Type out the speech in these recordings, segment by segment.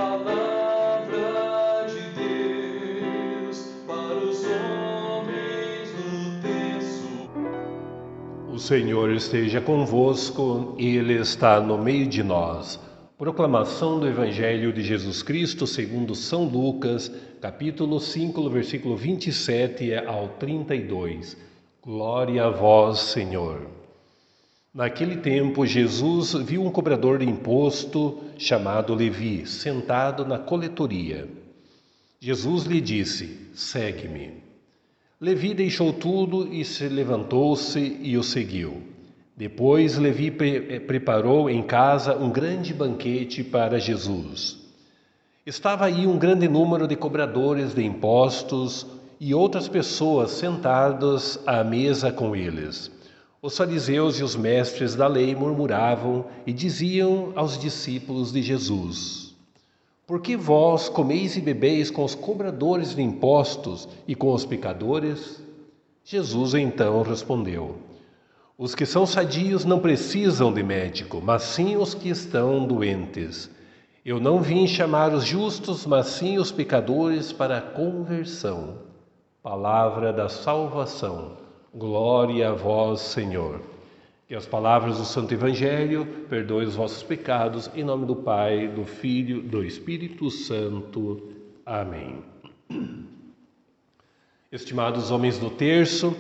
Palavra de Deus para os homens do terço. O Senhor esteja convosco, Ele está no meio de nós. Proclamação do Evangelho de Jesus Cristo segundo São Lucas, capítulo 5, versículo 27 ao 32. Glória a vós, Senhor. Naquele tempo, Jesus viu um cobrador de imposto chamado Levi, sentado na coletoria. Jesus lhe disse: segue-me. Levi deixou tudo e se levantou-se e o seguiu. Depois Levi preparou em casa um grande banquete para Jesus. Estava aí um grande número de cobradores de impostos e outras pessoas sentadas à mesa com eles. Os fariseus e os mestres da lei murmuravam e diziam aos discípulos de Jesus: por que vós comeis e bebeis com os cobradores de impostos e com os pecadores? Jesus então respondeu: os que são sadios não precisam de médico, mas sim os que estão doentes. Eu não vim chamar os justos, mas sim os pecadores para a conversão. Palavra da salvação. Glória a vós, Senhor. Que as palavras do Santo Evangelho perdoem os vossos pecados, em nome do Pai, do Filho e do Espírito Santo. Amém. Estimados homens do terço,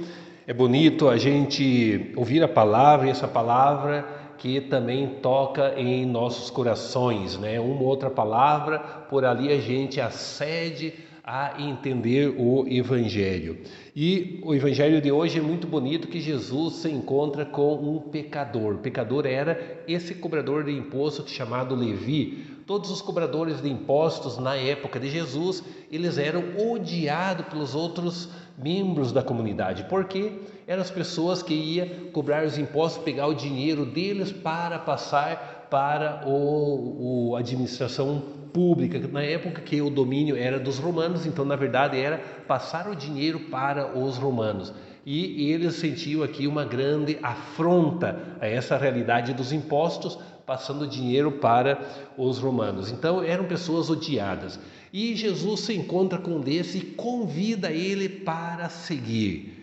é bonito a gente ouvir a palavra, e essa palavra que também toca em nossos corações, né? Uma outra palavra, por ali a gente acede a entender o Evangelho. E o Evangelho de hoje é muito bonito, que Jesus se encontra com um pecador. O pecador era esse cobrador de imposto chamado Levi. Todos os cobradores de impostos na época de Jesus, eles eram odiados pelos outros membros da comunidade, porque eram as pessoas que iam cobrar os impostos, pegar o dinheiro deles para passar para a administração pública, na época que o domínio era dos romanos, então na verdade era passar o dinheiro para os romanos. E eles sentiam aqui uma grande afronta a essa realidade dos impostos, passando dinheiro para os romanos. Então eram pessoas odiadas. E Jesus se encontra com um desse e convida ele para seguir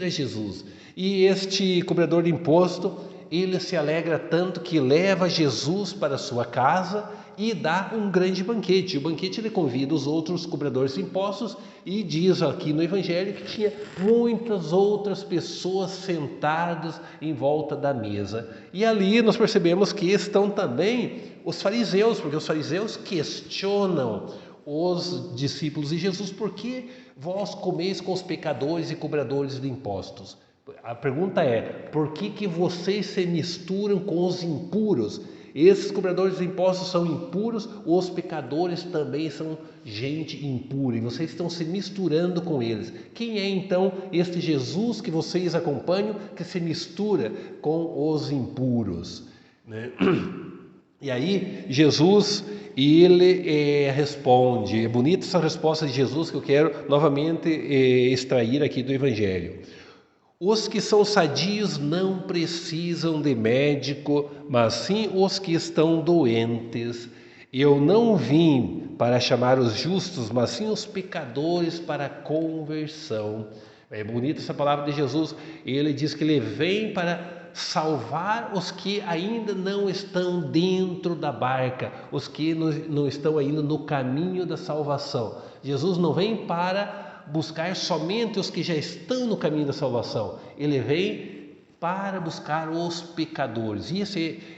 a Jesus. E este cobrador de imposto, ele se alegra tanto que leva Jesus para sua casa e dá um grande banquete. O banquete ele convida os outros cobradores de impostos e diz aqui no Evangelho que tinha muitas outras pessoas sentadas em volta da mesa. E ali nós percebemos que estão também os fariseus, porque os fariseus questionam os discípulos de Jesus: por que vós comeis com os pecadores e cobradores de impostos? A pergunta é: por que vocês se misturam com os impuros? Esses cobradores de impostos são impuros, os pecadores também são gente impura, e vocês estão se misturando com eles. Quem é então este Jesus que vocês acompanham, que se mistura com os impuros, né? E aí Jesus, ele responde. É bonita essa resposta de Jesus que eu quero novamente extrair aqui do Evangelho. Os que são sadios não precisam de médico, mas sim os que estão doentes. Eu não vim para chamar os justos, mas sim os pecadores para a conversão. É bonita essa palavra de Jesus. Ele diz que ele vem para salvar os que ainda não estão dentro da barca, os que não estão ainda no caminho da salvação. Jesus não vem para buscar somente os que já estão no caminho da salvação. Ele vem para buscar os pecadores. E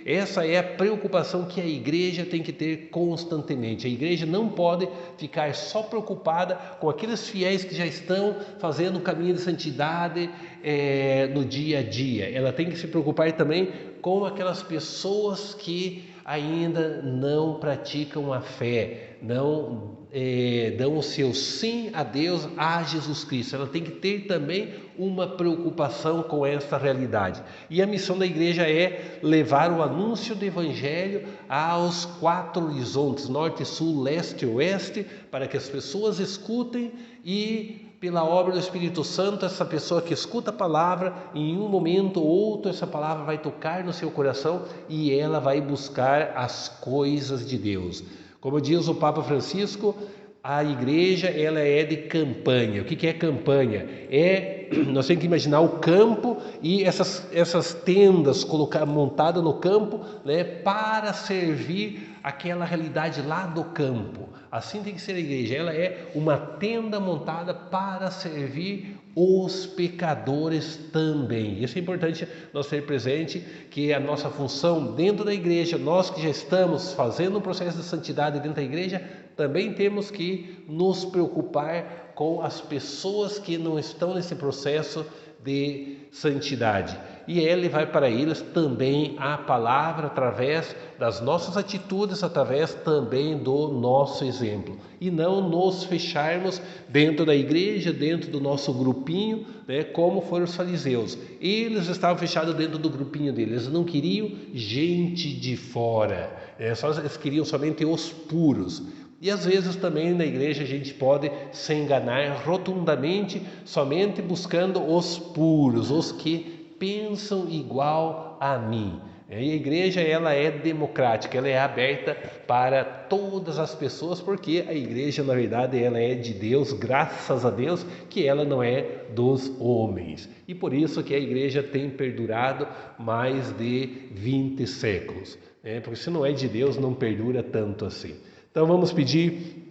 essa é a preocupação que a igreja tem que ter constantemente. A igreja não pode ficar só preocupada com aqueles fiéis que já estão fazendo o caminho de santidade no dia a dia. Ela tem que se preocupar também com aquelas pessoas que ainda não praticam a fé, não dão o seu sim a Deus, a Jesus Cristo. Ela tem que ter também uma preocupação com essa realidade. E a missão da igreja é levar o anúncio do Evangelho aos 4 horizontes, norte, sul, leste e oeste, para que as pessoas escutem e pela obra do Espírito Santo, essa pessoa que escuta a palavra, em um momento ou outro essa palavra vai tocar no seu coração e ela vai buscar as coisas de Deus. Como diz o Papa Francisco, a igreja ela é de campanha. O que é campanha? Nós temos que imaginar o campo e essas tendas montadas no campo, né, para servir aquela realidade lá do campo. Assim tem que ser a igreja. Ela é uma tenda montada para servir os pecadores também. Isso é importante nós ter presente, que a nossa função dentro da igreja, nós que já estamos fazendo um processo de santidade dentro da igreja, também temos que nos preocupar com as pessoas que não estão nesse processo de santidade. E ele vai para eles também a palavra através das nossas atitudes, através também do nosso exemplo. E não nos fecharmos dentro da igreja, dentro do nosso grupinho, né, como foram os fariseus. Eles estavam fechados dentro do grupinho deles, eles não queriam gente de fora, eles queriam somente os puros. E às vezes também na igreja a gente pode se enganar rotundamente somente buscando os puros, os que pensam igual a mim. E a igreja ela é democrática, ela é aberta para todas as pessoas, porque a igreja na verdade ela é de Deus, graças a Deus que ela não é dos homens. E por isso que a igreja tem perdurado mais de 20 séculos, porque se não é de Deus não perdura tanto assim. Então vamos pedir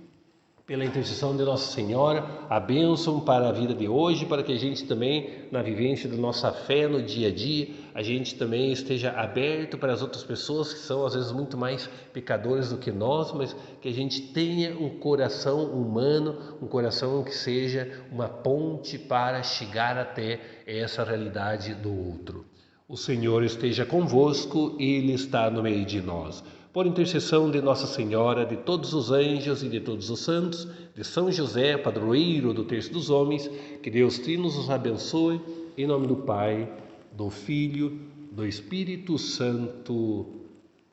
pela intercessão de Nossa Senhora a bênção para a vida de hoje, para que a gente também, na vivência da nossa fé no dia a dia, a gente também esteja aberto para as outras pessoas que são às vezes muito mais pecadores do que nós, mas que a gente tenha um coração humano, um coração que seja uma ponte para chegar até essa realidade do outro. O Senhor esteja convosco, Ele está no meio de nós. Por intercessão de Nossa Senhora, de todos os anjos e de todos os santos, de São José, padroeiro do terço dos homens, que Deus Trino nos abençoe, em nome do Pai, do Filho, do Espírito Santo.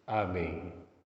Amém.